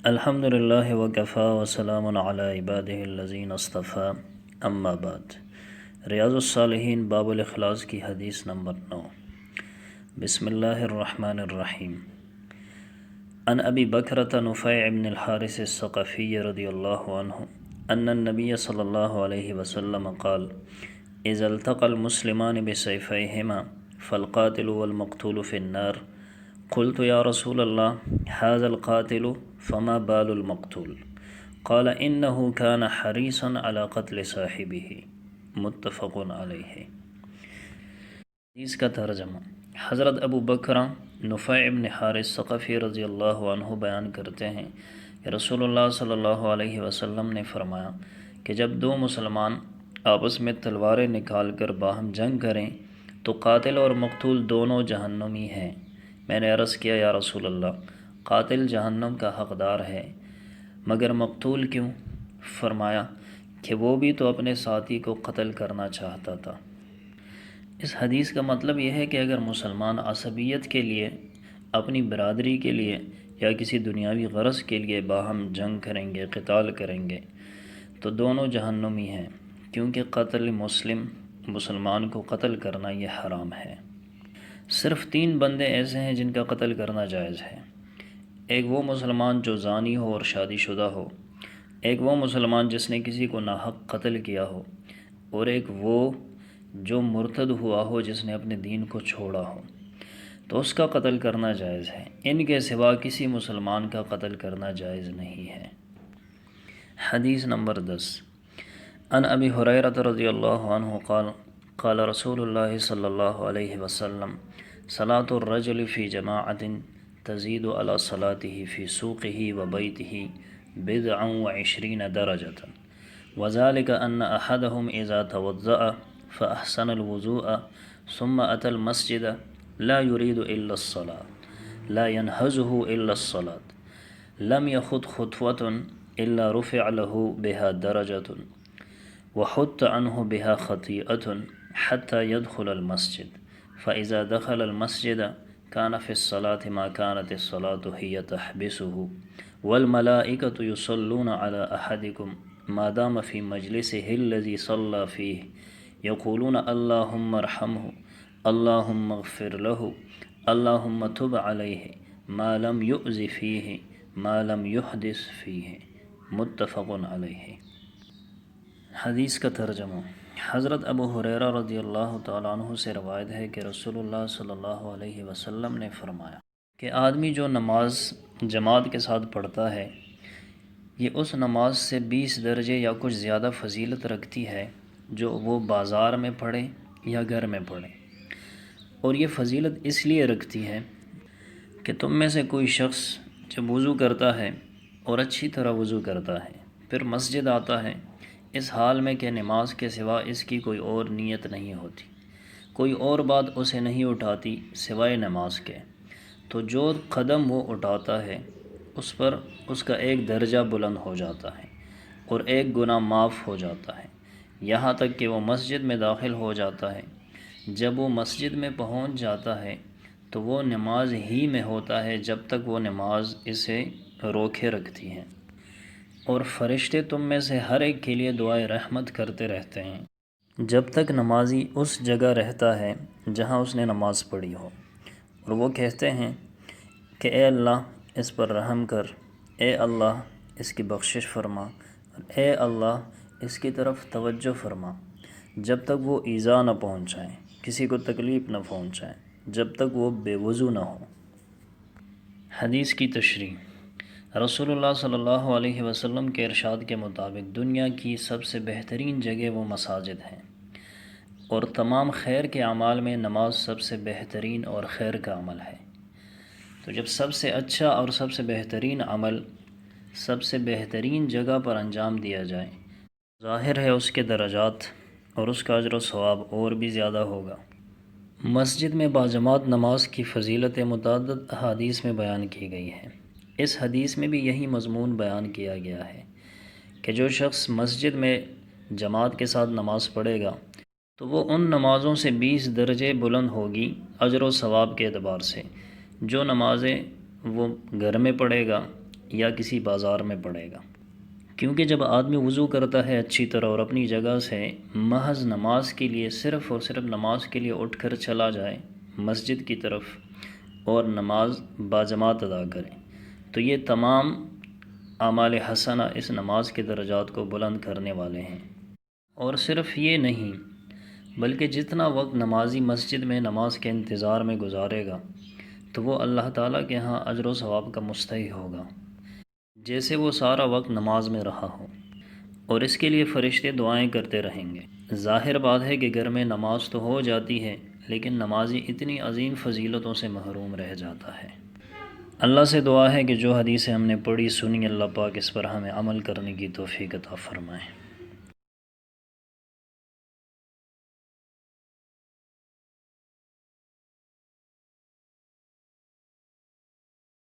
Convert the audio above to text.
الحمد للہ وکفا وسلام علی عبادہ الذین اصطفیٰ اما بعد۔ ریاض الصالحین باب الاخلاص کی حدیث نمبر 9۔ بسم اللہ الرحمن الرحیم۔ عن ابی بکرۃ نفیع بن الحارث الثقفی رضی اللہ عنہ ان النبی صلی اللہ علیہ وسلم قال اذا التقى المسلمان بسیفیہما فالقاتل والمقتول فی النار۔ قلت یا رسول اللہ هذا القاتل فما بال المقتول؟ قال انه كان حريصا على قتل صاحبه، متفق علیہ۔ حدیث کا ترجمہ۔ حضرت ابو بکر نفیع بن حارث ثقفی رضی اللہ عنہ بیان کرتے ہیں کہ رسول اللہ صلی اللہ علیہ وسلم نے فرمایا کہ جب دو مسلمان آپس میں تلواریں نکال کر باہم جنگ کریں تو قاتل اور مقتول دونوں جہنمی ہیں۔ میں نے عرض کیا یا رسول اللہ، قاتل جہنم کا حقدار ہے مگر مقتول کیوں؟ فرمایا کہ وہ بھی تو اپنے ساتھی کو قتل کرنا چاہتا تھا۔ اس حدیث کا مطلب یہ ہے کہ اگر مسلمان عصبیت کے لیے، اپنی برادری کے لیے یا کسی دنیاوی غرض کے لیے باہم جنگ کریں گے، قتال کریں گے تو دونوں جہنمی ہیں، کیونکہ قتل مسلمان کو قتل کرنا یہ حرام ہے۔ صرف 3 بندے ایسے ہیں جن کا قتل کرنا جائز ہے۔ ایک وہ مسلمان جو زانی ہو اور شادی شدہ ہو، ایک وہ مسلمان جس نے کسی کو ناحق قتل کیا ہو، اور ایک وہ جو مرتد ہوا ہو، جس نے اپنے دین کو چھوڑا ہو، تو اس کا قتل کرنا جائز ہے۔ ان کے سوا کسی مسلمان کا قتل کرنا جائز نہیں ہے۔ حدیث نمبر 10۔ عن ابی ہریرہ رضی اللہ عنہ قال قال رسول اللہ صلی اللہ علیہ وسلم صلاۃ الرجل فی جماعت تزید علی صلاته فی سوقه وبیته 27 درجة، وذلك ان احدهم اذا توضأ فاحسن الوضوء ثم اتى المسجد لا يريد الا الصلاة لا ينهزه الا الصلاة لم يخط خطوة الا رفع له بها درجة وحط عنه بها خطيئة حتى يدخل المسجد، فإذا دخل المسجد كان في الصلاة ما كانت الصلاة هي تحبسه، والملائكة يصلون على أحدكم ما دام في مجلسه الذي صلى فيه يقولون اللهم ارحمه اللهم اغفر له اللهم تب عليه ما لم يؤذ فيه ما لم يحدث فيه، متفق علیہ۔ حدیث کا ترجمہ۔ حضرت ابو ہریرہ رضی اللہ تعالیٰ عنہ سے روایت ہے کہ رسول اللہ صلی اللہ علیہ وسلم نے فرمایا کہ آدمی جو نماز جماعت کے ساتھ پڑھتا ہے، یہ اس نماز سے 20 درجے یا کچھ زیادہ فضیلت رکھتی ہے جو وہ بازار میں پڑھے یا گھر میں پڑھے۔ اور یہ فضیلت اس لیے رکھتی ہے کہ تم میں سے کوئی شخص جب وضو کرتا ہے اور اچھی طرح وضو کرتا ہے، پھر مسجد آتا ہے اس حال میں کہ نماز کے سوا اس کی کوئی اور نیت نہیں ہوتی، کوئی اور بات اسے نہیں اٹھاتی سوائے نماز کے، تو جو قدم وہ اٹھاتا ہے اس پر اس کا ایک درجہ بلند ہو جاتا ہے اور ایک گناہ معاف ہو جاتا ہے، یہاں تک کہ وہ مسجد میں داخل ہو جاتا ہے۔ جب وہ مسجد میں پہنچ جاتا ہے تو وہ نماز ہی میں ہوتا ہے جب تک وہ نماز اسے روکے رکھتی ہے، اور فرشتے تم میں سے ہر ایک کے لیے دعائے رحمت کرتے رہتے ہیں جب تک نمازی اس جگہ رہتا ہے جہاں اس نے نماز پڑھی ہو، اور وہ کہتے ہیں کہ اے اللہ اس پر رحم کر، اے اللہ اس کی بخشش فرما، اے اللہ اس کی طرف توجہ فرما، جب تک وہ ایذا نہ پہنچائیں، کسی کو تکلیف نہ پہنچائیں، جب تک وہ بے وضو نہ ہو۔ حدیث کی تشریح۔ رسول اللہ صلی اللہ علیہ وسلم کے ارشاد کے مطابق دنیا کی سب سے بہترین جگہ وہ مساجد ہیں، اور تمام خیر کے اعمال میں نماز سب سے بہترین اور خیر کا عمل ہے۔ تو جب سب سے اچھا اور سب سے بہترین عمل سب سے بہترین جگہ پر انجام دیا جائے، ظاہر ہے اس کے درجات اور اس کا اجر و ثواب اور بھی زیادہ ہوگا۔ مسجد میں باجماعت نماز کی فضیلت متعدد احادیث میں بیان کی گئی ہے۔ اس حدیث میں بھی یہی مضمون بیان کیا گیا ہے کہ جو شخص مسجد میں جماعت کے ساتھ نماز پڑھے گا تو وہ ان نمازوں سے 20 درجے بلند ہوگی اجر و ثواب کے اعتبار سے جو نمازیں وہ گھر میں پڑھے گا یا کسی بازار میں پڑھے گا۔ کیونکہ جب آدمی وضو کرتا ہے اچھی طرح اور اپنی جگہ سے محض نماز کے لیے صرف اور صرف نماز کے لیے اٹھ کر چلا جائے مسجد کی طرف اور نماز باجماعت ادا کرے، تو یہ تمام اعمال حسنہ اس نماز کے درجات کو بلند کرنے والے ہیں۔ اور صرف یہ نہیں بلکہ جتنا وقت نمازی مسجد میں نماز کے انتظار میں گزارے گا تو وہ اللہ تعالیٰ کے ہاں اجر و ثواب کا مستحق ہوگا، جیسے وہ سارا وقت نماز میں رہا ہو، اور اس کے لیے فرشتے دعائیں کرتے رہیں گے۔ ظاہر بات ہے کہ گھر میں نماز تو ہو جاتی ہے لیکن نمازی اتنی عظیم فضیلتوں سے محروم رہ جاتا ہے۔ اللہ سے دعا ہے کہ جو حدیثیں ہم نے پڑھی سنی، اللہ پاک اس پر ہمیں عمل کرنے کی توفیق عطا فرمائے۔